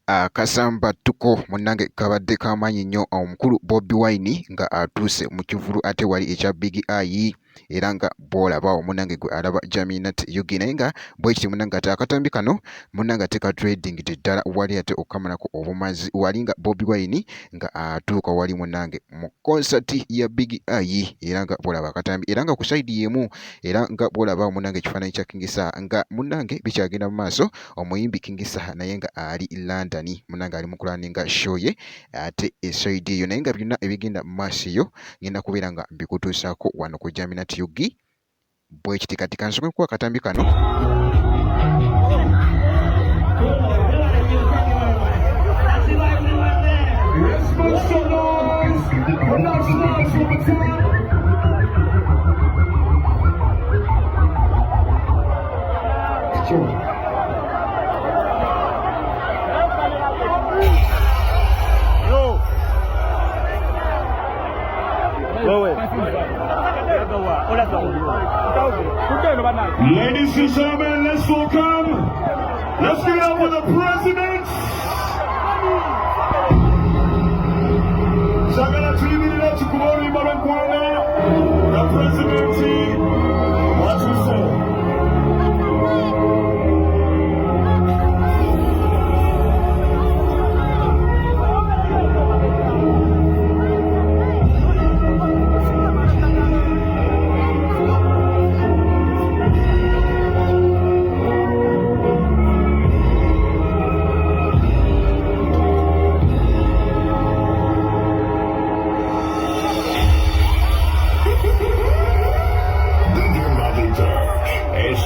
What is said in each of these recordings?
Akasamba tuko munnange kabadde kamanyi nnyo omukulu Bobi Wine nga atuuse mu kivulu ate wali ekya Big Eye era nga bw'olaba munnange gwe alaba Jaminat Yugi naye nga bwe kiti munnange ate akatambi kano munnange ate ka trading ddala wali ate okukamalako obumazi wali nga Bobi Wine nga atuuka wali munnange mu concert ya Big Eye era nga bw'olaba akatambi era nga ku side yemu era nga bw'olaba munnange ekifaananyi kya King Saha nga munnange bikyagenda mu maaso omuyimbi King Saha naye nga ali London munnange ali mu kulaninga show ye ate eside eyo naye nga byonna ebigenda mu maaso eyo ngenda kubeera nga mbikutuusaako wano ku Jaminat Yugi bwe kiti kati kansoke kuba akatambi kano Ladies and gentlemen, let's welcome, let's get up with the president. Sagala tuyibirira kikuba oluyimba lw'eggwanga, the president, what you say?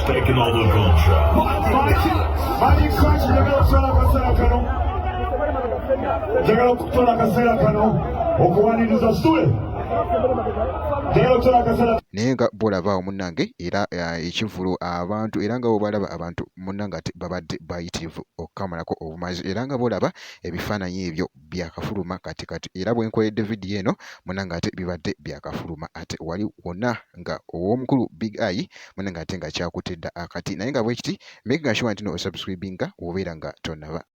Taking all the control. Mani Crash, njagala okutola akaseera kano. Njagala okutola akaseera kano okuwaniriza Sule. Njagala okutola akaseera naye nga bw'olaba munnange era ekivulu abantu era nga bw'obalaba abantu munnange ate babadde bayitirivu okukamalako obumazi era nga bw'olaba ebifaananyi ebyo byakafuluma kati era bwe nkoledde vidiyo eno munnange ate bibadde byakafuluma ate wali wonna nga ow'omukulu Big Eye munnange ate nga kyakutidde akati naye nga bwe kiti make sure nti no osubscribinga wobeera nga tonnaba